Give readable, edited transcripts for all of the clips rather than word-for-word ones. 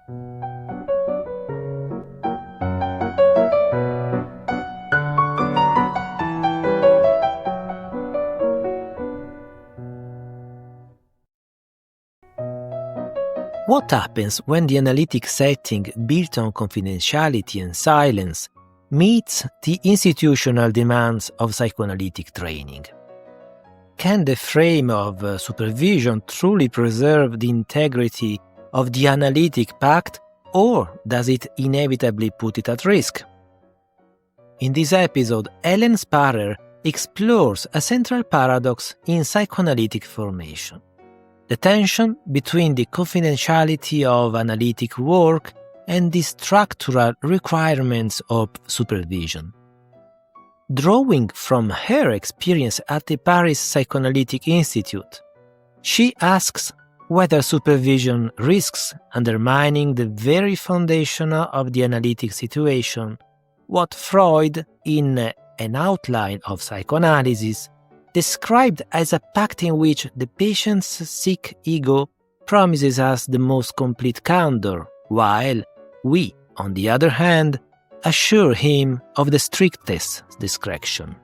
What happens when the analytic setting built on confidentiality and silence meets the institutional demands of psychoanalytic training? Can the frame of supervision truly preserve the integrity of the analytic pact, or does it inevitably put it at risk? In this episode, Helen Sparrer explores a central paradox in psychoanalytic formation: the tension between the confidentiality of analytic work and the structural requirements of supervision. Drawing from her experience at the Paris Psychoanalytic Institute, she asks whether supervision risks undermining the very foundation of the analytic situation, what Freud, in An Outline of Psychoanalysis, described as a pact in which the patient's sick ego promises us the most complete candor, while we, on the other hand, assure him of the strictest discretion.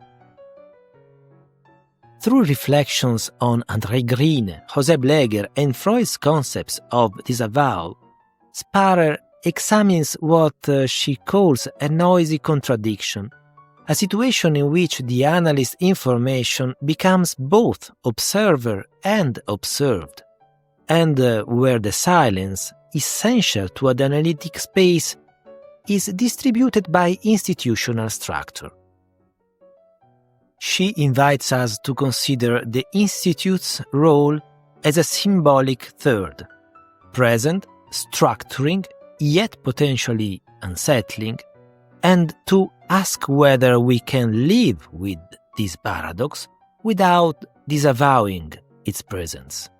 Through reflections on André Green, José Bleger, and Freud's concepts of disavowal, Sparrer examines what she calls a noisy contradiction, a situation in which the analyst's information becomes both observer and observed, and where the silence, essential to an analytic space, is distributed by institutional structure. She invites us to consider the Institute's role as a symbolic third, present, structuring, yet potentially unsettling, and to ask whether we can live with this paradox without disavowing its presence.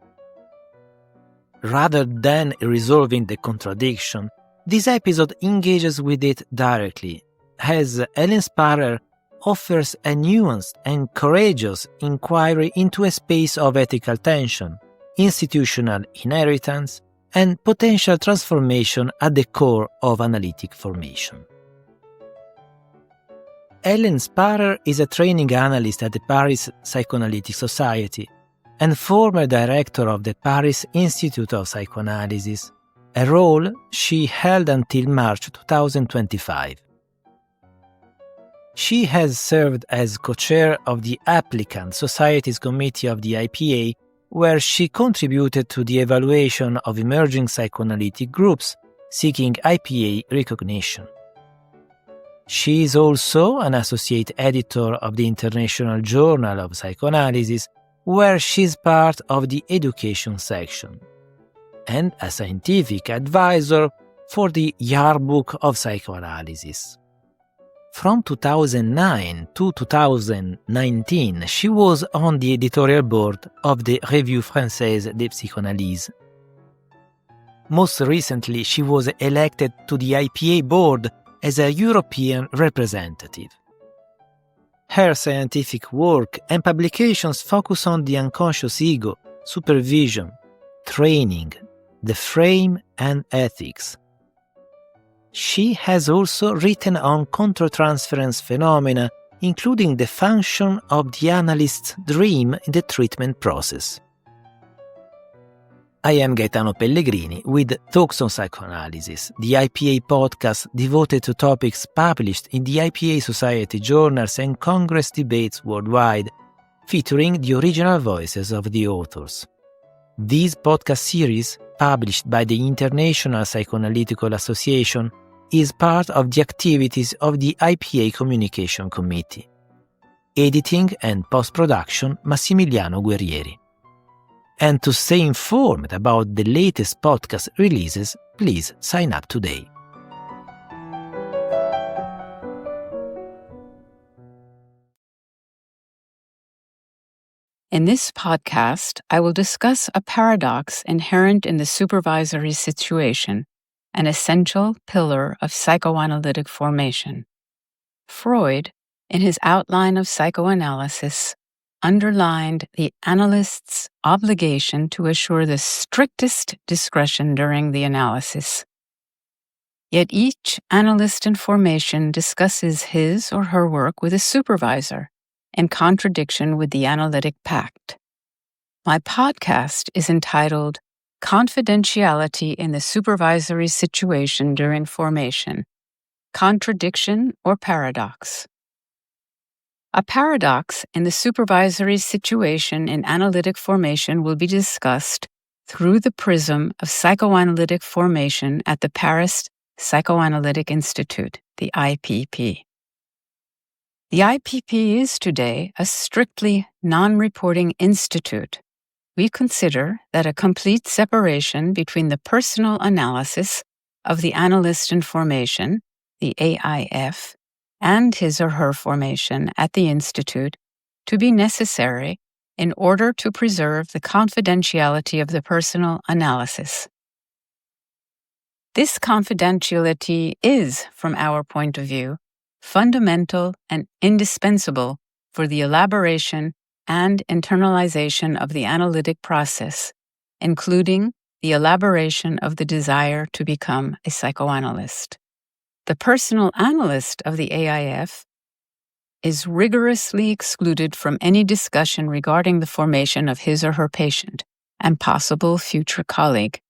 Rather than resolving the contradiction, this episode engages with it directly, as Helen Sparrer offers a nuanced and courageous inquiry into a space of ethical tension, institutional inheritance, and potential transformation at the core of analytic formation. Helen Sparrer is a training analyst at the Paris Psychoanalytic Society and former director of the Paris Institute of Psychoanalysis, a role she held until March 2025. She has served as co-chair of the Applicant Society's Committee of the IPA, where she contributed to the evaluation of emerging psychoanalytic groups seeking IPA recognition. She is also an associate editor of the International Journal of Psychoanalysis, where she is part of the education section, and a scientific advisor for the Yearbook of Psychoanalysis. From 2009 to 2019, she was on the editorial board of the Revue Française de Psychanalyse. Most recently, she was elected to the IPA board as a European representative. Her scientific work and publications focus on the unconscious ego, supervision, training, the frame, and ethics. She has also written on countertransference phenomena, including the function of the analyst's dream in the treatment process. I am Gaetano Pellegrini with Talks on Psychoanalysis, the IPA podcast devoted to topics published in the IPA Society journals and Congress debates worldwide, featuring the original voices of the authors. This podcast series, published by the International Psychoanalytical Association, is part of the activities of the IPA Communication Committee. Editing and post-production Massimiliano Guerrieri. And to stay informed about the latest podcast releases, please sign up today. In this podcast, I will discuss a paradox inherent in the supervisory situation, an essential pillar of psychoanalytic formation. Freud, in his outline of psychoanalysis, underlined the analyst's obligation to assure the strictest discretion during the analysis, Yet each analyst in formation discusses his or her work with a supervisor, in contradiction with the analytic pact. My podcast is entitled Confidentiality in the Supervisory Situation During Formation, Contradiction or Paradox. A paradox in the supervisory situation in analytic formation will be discussed through the prism of psychoanalytic formation at the Paris Psychoanalytic Institute, the IPP. The IPP is today a strictly non-reporting institute. We consider that a complete separation between the personal analysis of the analyst in formation, the AIF, and his or her formation at the Institute to be necessary in order to preserve the confidentiality of the personal analysis. This confidentiality is, from our point of view, fundamental and indispensable for the elaboration and internalization of the analytic process, including the elaboration of the desire to become a psychoanalyst. The personal analyst of the AIF is rigorously excluded from any discussion regarding the formation of his or her patient and possible future colleague.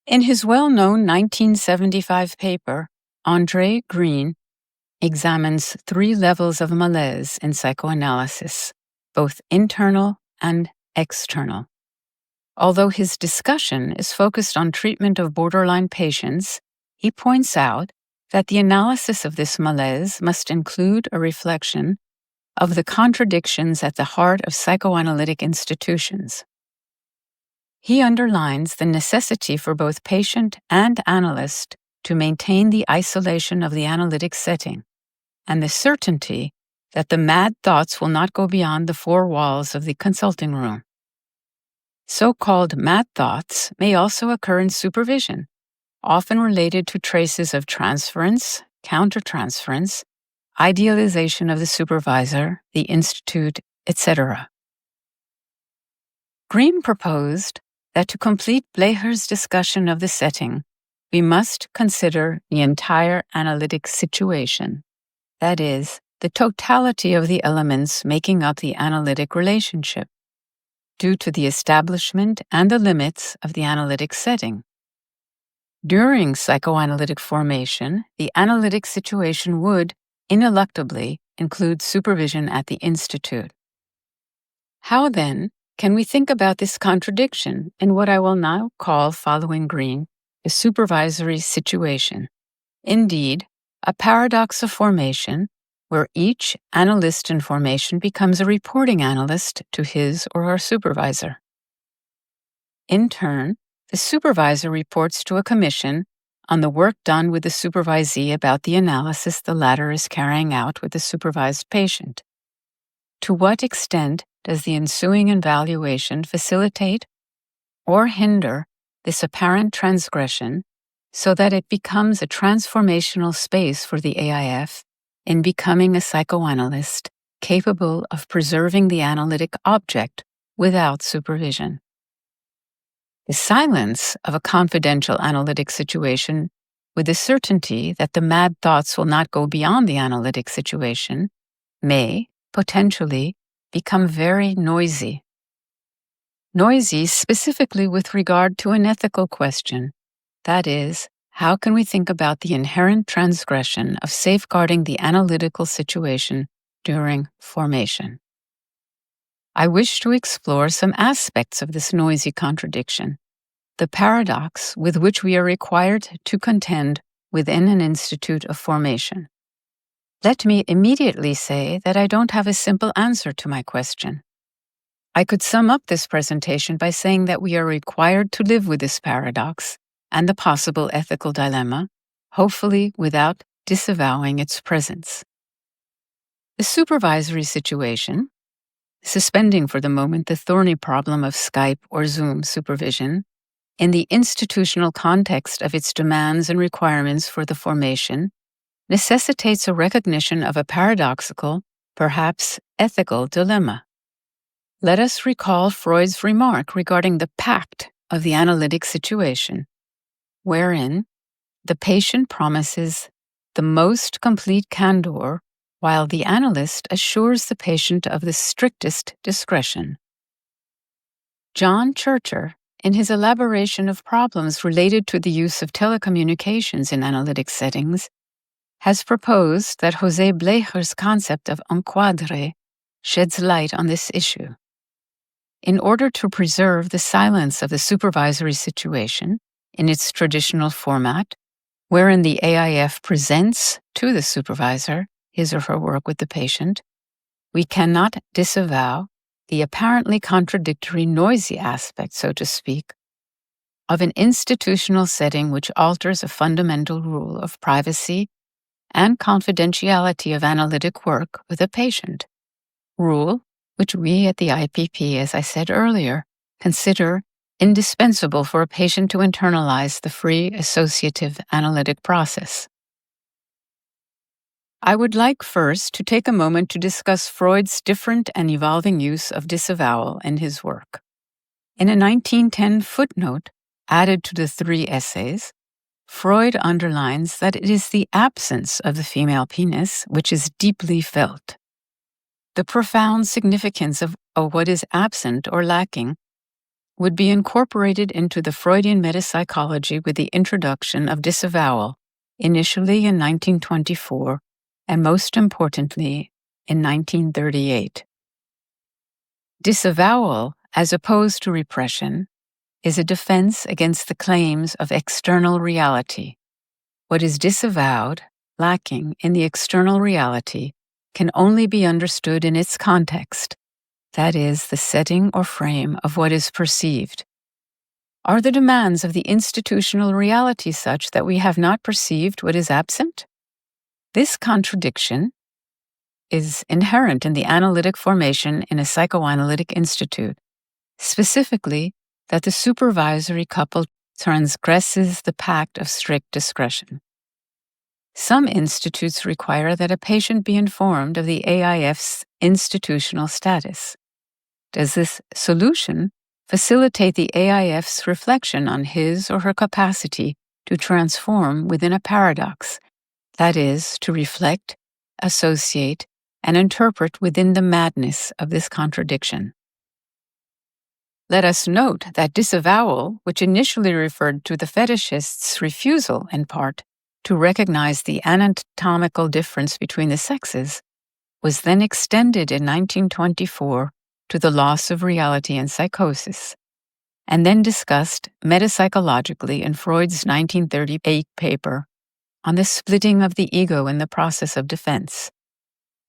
In his well-known 1975 paper, André Green examines 3 levels of malaise in psychoanalysis, both internal and external. Although his discussion is focused on treatment of borderline patients, he points out that the analysis of this malaise must include a reflection of the contradictions at the heart of psychoanalytic institutions. He underlines the necessity for both patient and analyst to maintain the isolation of the analytic setting, and the certainty that the mad thoughts will not go beyond the 4 walls of the consulting room. So-called mad thoughts may also occur in supervision, often related to traces of transference, countertransference, idealization of the supervisor, the institute, etc. Green proposed that to complete Blecher's discussion of the setting, we must consider the entire analytic situation, that is, the totality of the elements making up the analytic relationship, due to the establishment and the limits of the analytic setting. During psychoanalytic formation, the analytic situation would, ineluctably, include supervision at the Institute. How, then, can we think about this contradiction in what I will now call, following Green, the supervisory situation? Indeed, a paradox of formation, where each analyst in formation becomes a reporting analyst to his or her supervisor. In turn, the supervisor reports to a commission on the work done with the supervisee about the analysis the latter is carrying out with the supervised patient. To what extent does the ensuing evaluation facilitate or hinder this apparent transgression so that it becomes a transformational space for the AIF in becoming a psychoanalyst capable of preserving the analytic object without supervision? The silence of a confidential analytic situation with the certainty that the mad thoughts will not go beyond the analytic situation may, potentially, become very noisy. Noisy specifically with regard to an ethical question, that is, how can we think about the inherent transgression of safeguarding the analytical situation during formation? I wish to explore some aspects of this noisy contradiction, the paradox with which we are required to contend within an institute of formation. Let me immediately say that I don't have a simple answer to my question. I could sum up this presentation by saying that we are required to live with this paradox and the possible ethical dilemma, hopefully without disavowing its presence. The supervisory situation, suspending for the moment the thorny problem of Skype or Zoom supervision, in the institutional context of its demands and requirements for the formation, necessitates a recognition of a paradoxical, perhaps ethical dilemma. Let us recall Freud's remark regarding the pact of the analytic situation, wherein the patient promises the most complete candor, while the analyst assures the patient of the strictest discretion. John Churcher, in his elaboration of problems related to the use of telecommunications in analytic settings, has proposed that José Blecher's concept of enquadre sheds light on this issue. In order to preserve the silence of the supervisory situation in its traditional format, wherein the AIF presents to the supervisor his or her work with the patient, we cannot disavow the apparently contradictory noisy aspect, so to speak, of an institutional setting which alters a fundamental rule of privacy and confidentiality of analytic work with a patient, rule which we at the IPP, as I said earlier, consider indispensable for a patient to internalize the free associative analytic process. I would like first to take a moment to discuss Freud's different and evolving use of disavowal in his work. In a 1910 footnote added to the 3 essays, Freud underlines that it is the absence of the female penis which is deeply felt. The profound significance of what is absent or lacking would be incorporated into the Freudian metapsychology with the introduction of disavowal, initially in 1924, and most importantly, in 1938. Disavowal, as opposed to repression, is a defense against the claims of external reality. What is disavowed, lacking in the external reality, can only be understood in its context, that is, the setting or frame of what is perceived. Are the demands of the institutional reality such that we have not perceived what is absent? This contradiction is inherent in the analytic formation in a psychoanalytic institute, specifically that the supervisory couple transgresses the pact of strict discretion. Some institutes require that a patient be informed of the AIF's institutional status. Does this solution facilitate the AIF's reflection on his or her capacity to transform within a paradox, that is, to reflect, associate, and interpret within the madness of this contradiction? Let us note that disavowal, which initially referred to the fetishist's refusal, in part, to recognize the anatomical difference between the sexes, was then extended in 1924 to the loss of reality and psychosis, and then discussed metapsychologically in Freud's 1938 paper on the splitting of the ego in the process of defense,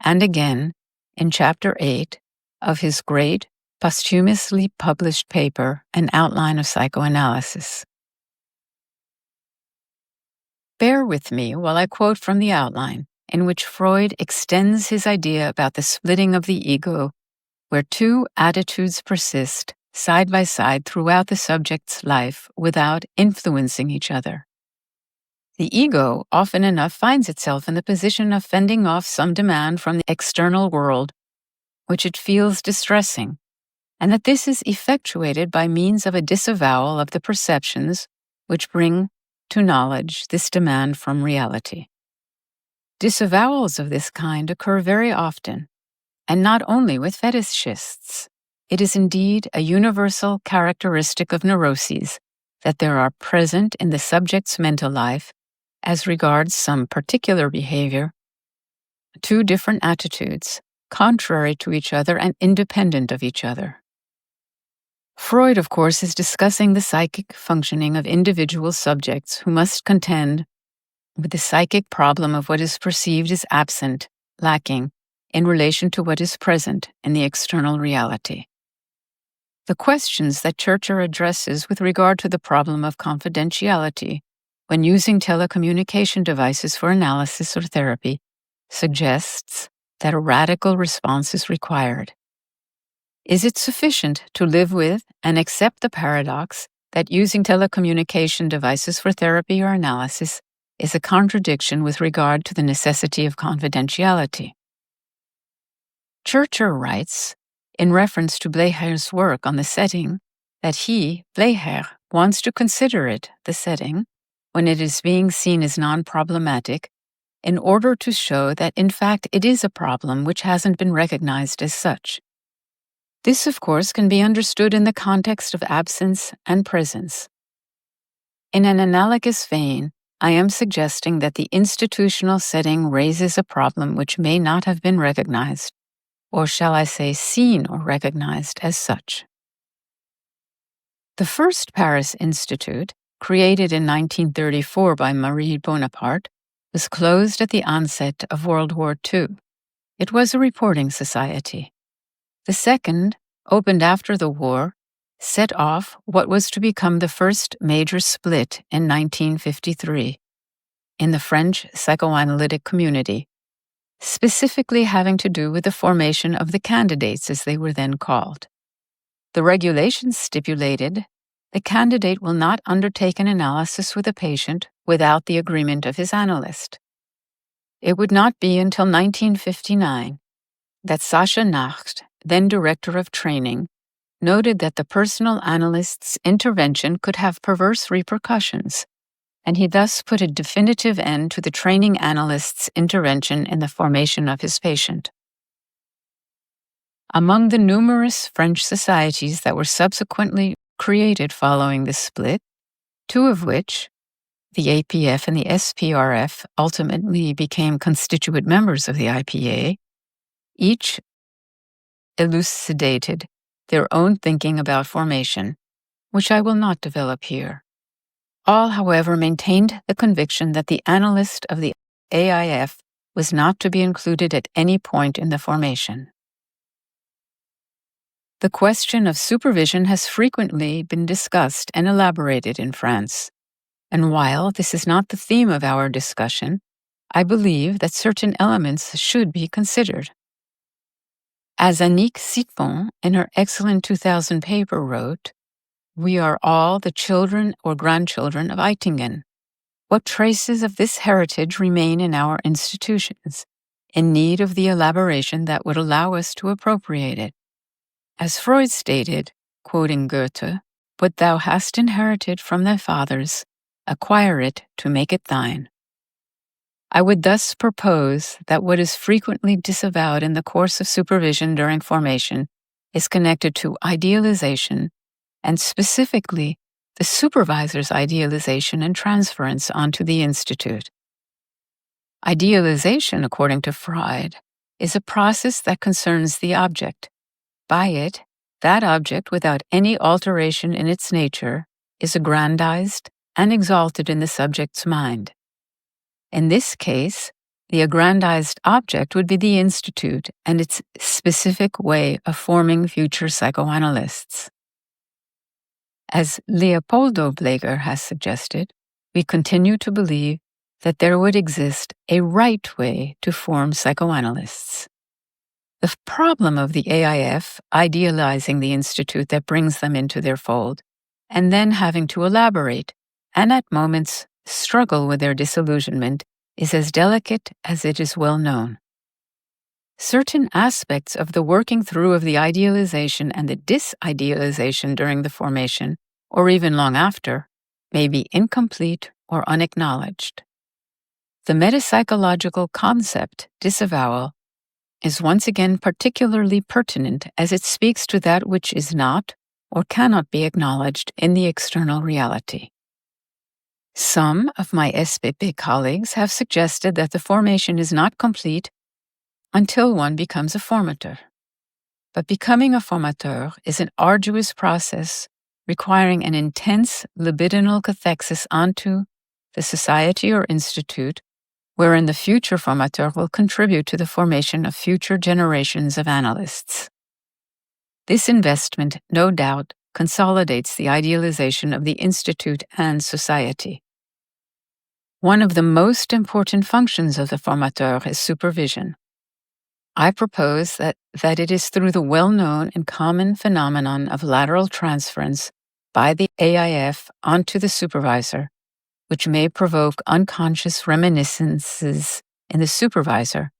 and again in Chapter 8 of his great, posthumously published paper, An Outline of Psychoanalysis. Bear with me while I quote from the outline, in which Freud extends his idea about the splitting of the ego, where 2 attitudes persist side by side throughout the subject's life without influencing each other. The ego often enough finds itself in the position of fending off some demand from the external world, which it feels distressing, and that this is effectuated by means of a disavowal of the perceptions which bring to knowledge this demand from reality. Disavowals of this kind occur very often, and not only with fetishists. It is indeed a universal characteristic of neuroses that there are present in the subject's mental life, as regards some particular behavior, 2 different attitudes, contrary to each other and independent of each other. Freud, of course, is discussing the psychic functioning of individual subjects who must contend with the psychic problem of what is perceived as absent, lacking, in relation to what is present in the external reality. The questions that Churcher addresses with regard to the problem of confidentiality when using telecommunication devices for analysis or therapy suggests that a radical response is required. Is it sufficient to live with and accept the paradox that using telecommunication devices for therapy or analysis is a contradiction with regard to the necessity of confidentiality? Churcher writes, in reference to Blecher's work on the setting, that he, Blecher, wants to consider it, the setting, when it is being seen as non-problematic, in order to show that in fact it is a problem which hasn't been recognized as such. This, of course, can be understood in the context of absence and presence. In an analogous vein, I am suggesting that the institutional setting raises a problem which may not have been recognized, or shall I say seen or recognized as such. The first Paris Institute, created in 1934 by Marie Bonaparte, was closed at the onset of World War II. It was a reporting society. The second, opened after the war, set off what was to become the first major split in 1953 in the French psychoanalytic community, specifically having to do with the formation of the candidates, as they were then called. The regulations stipulated the candidate will not undertake an analysis with a patient without the agreement of his analyst. It would not be until 1959 that Sacha Nacht, then director of training, noted that the personal analyst's intervention could have perverse repercussions, and he thus put a definitive end to the training analyst's intervention in the formation of his patient. Among the numerous French societies that were subsequently created following this split, two of which, the APF and the SPRF, ultimately became constituent members of the IPA, each elucidated their own thinking about formation, which I will not develop here. All, however, maintained the conviction that the analyst of the AIF was not to be included at any point in the formation. The question of supervision has frequently been discussed and elaborated in France, and while this is not the theme of our discussion, I believe that certain elements should be considered. As Annick Sitvon, in her excellent 2000 paper, wrote, "We are all the children or grandchildren of Eitingen. What traces of this heritage remain in our institutions, in need of the elaboration that would allow us to appropriate it? As Freud stated, quoting Goethe, what thou hast inherited from thy fathers, acquire it to make it thine." I would thus propose that what is frequently disavowed in the course of supervision during formation is connected to idealization, and specifically the supervisor's idealization and transference onto the institute. Idealization, according to Freud, is a process that concerns the object. By it, that object, without any alteration in its nature, is aggrandized and exalted in the subject's mind. In this case, the aggrandized object would be the institute and its specific way of forming future psychoanalysts. As Leopoldo Bleger has suggested, we continue to believe that there would exist a right way to form psychoanalysts. The problem of the AIF idealizing the institute that brings them into their fold, and then having to elaborate, and at moments struggle with their disillusionment, is as delicate as it is well known. Certain aspects of the working through of the idealization and the disidealization during the formation, or even long after, may be incomplete or unacknowledged. The metapsychological concept, disavowal, is once again particularly pertinent as it speaks to that which is not or cannot be acknowledged in the external reality. Some of my SPP colleagues have suggested that the formation is not complete until one becomes a formateur. But becoming a formateur is an arduous process requiring an intense libidinal cathexis onto the society or institute, wherein the future formateur will contribute to the formation of future generations of analysts. This investment, no doubt, consolidates the idealization of the institute and society. One of the most important functions of the formateur is supervision. I propose that it is through the well-known and common phenomenon of lateral transference by the AIF onto the supervisor, which may provoke unconscious reminiscences in the supervisor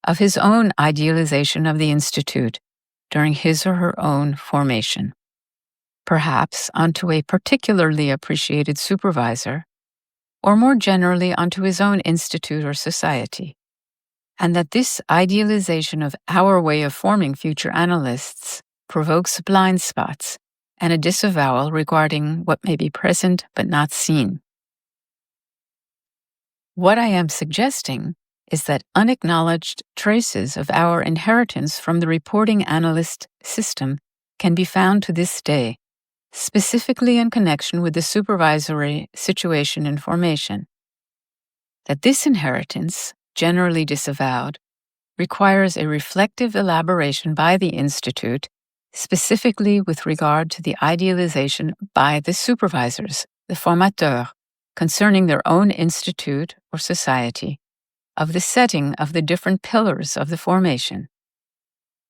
of his own idealization of the institute during his or her own formation, perhaps onto a particularly appreciated supervisor, or more generally onto his own institute or society, and that this idealization of our way of forming future analysts provokes blind spots and a disavowal regarding what may be present but not seen. What I am suggesting is that unacknowledged traces of our inheritance from the reporting analyst system can be found to this day, specifically in connection with the supervisory situation and formation. That this inheritance, generally disavowed, requires a reflective elaboration by the Institute, specifically with regard to the idealization by the supervisors, the formateurs, concerning their own institute or society, of the setting of the different pillars of the formation.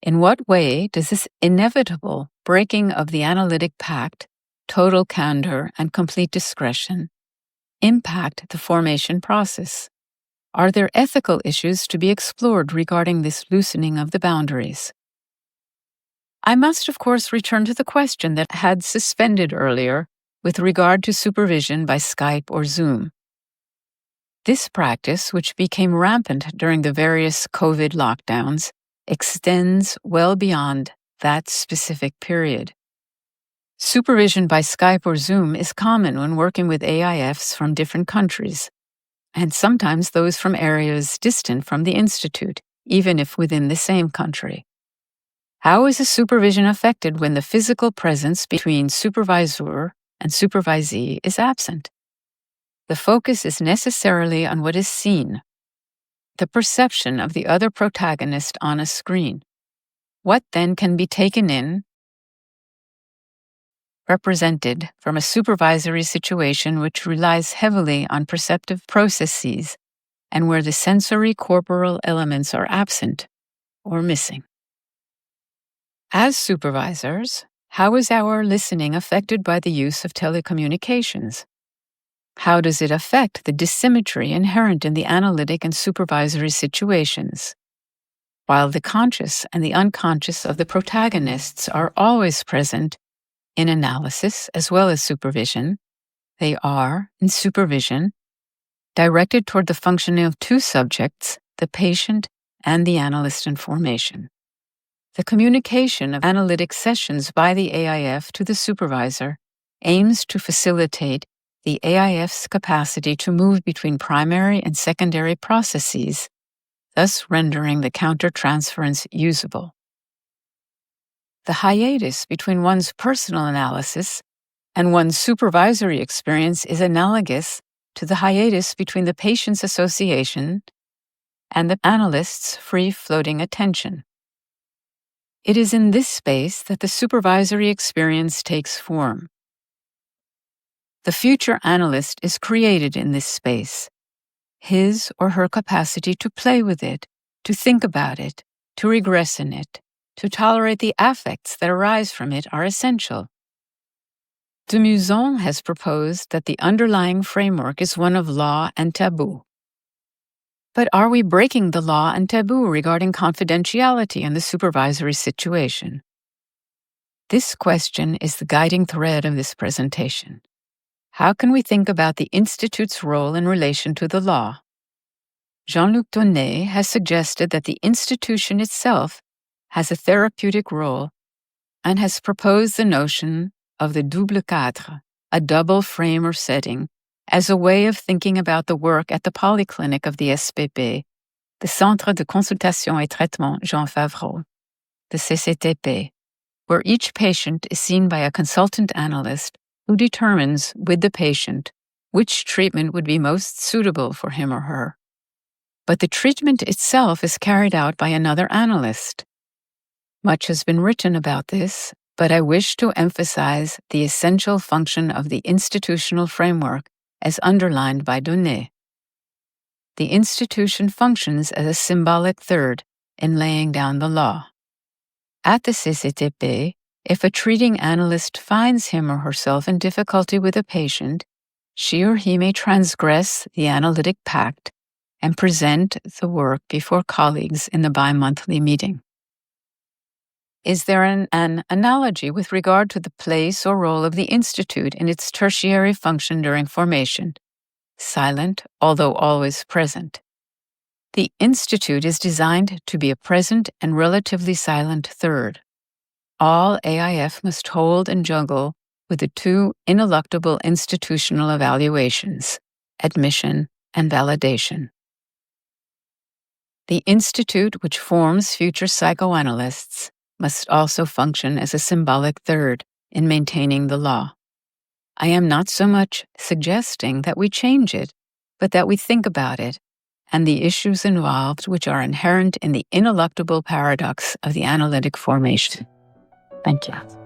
In what way does this inevitable breaking of the analytic pact, total candor and complete discretion, impact the formation process? Are there ethical issues to be explored regarding this loosening of the boundaries? I must, of course, return to the question that had suspended earlier with regard to supervision by Skype or Zoom. This practice, which became rampant during the various COVID lockdowns, extends well beyond that specific period. Supervision by Skype or Zoom is common when working with AIFs from different countries, and sometimes those from areas distant from the Institute, even if within the same country. How is a supervision affected when the physical presence between supervisor and supervisee is absent? The focus is necessarily on what is seen, the perception of the other protagonist on a screen. What then can be taken in, represented from a supervisory situation which relies heavily on perceptive processes and where the sensory corporal elements are absent or missing? As supervisors, how is our listening affected by the use of telecommunications? How does it affect the dissymmetry inherent in the analytic and supervisory situations? While the conscious and the unconscious of the protagonists are always present in analysis as well as supervision, they are, in supervision, directed toward the functioning of two subjects, the patient and the analyst in formation. The communication of analytic sessions by the AIF to the supervisor aims to facilitate the AIF's capacity to move between primary and secondary processes, thus rendering the countertransference usable. The hiatus between one's personal analysis and one's supervisory experience is analogous to the hiatus between the patient's association and the analyst's free-floating attention. It is in this space that the supervisory experience takes form. The future analyst is created in this space. His or her capacity to play with it, to think about it, to regress in it, to tolerate the affects that arise from it are essential. De Muson has proposed that the underlying framework is one of law and taboo. But are we breaking the law and taboo regarding confidentiality in the supervisory situation? This question is the guiding thread of this presentation. How can we think about the Institute's role in relation to the law? Jean-Luc Donnet has suggested that the institution itself has a therapeutic role and has proposed the notion of the double cadre, a double frame or setting, as a way of thinking about the work at the polyclinic of the SPP, the Centre de Consultation et Traitement Jean Favreau, the CCTP, where each patient is seen by a consultant analyst who determines with the patient which treatment would be most suitable for him or her. But the treatment itself is carried out by another analyst. Much has been written about this, but I wish to emphasize the essential function of the institutional framework as underlined by Donnet. The institution functions as a symbolic third in laying down the law. At the CCTP, if a treating analyst finds him or herself in difficulty with a patient, she or he may transgress the analytic pact and present the work before colleagues in the bi-monthly meeting. Is there an analogy with regard to the place or role of the Institute in its tertiary function during formation, silent, although always present. The institute is designed to be a present and relatively silent third. All AIF must hold and juggle with the two ineluctable institutional evaluations, admission and validation. The institute, which forms future psychoanalysts, must also function as a symbolic third in maintaining the law. I am not so much suggesting that we change it, but that we think about it and the issues involved which are inherent in the ineluctable paradox of the analytic formation. Thank you.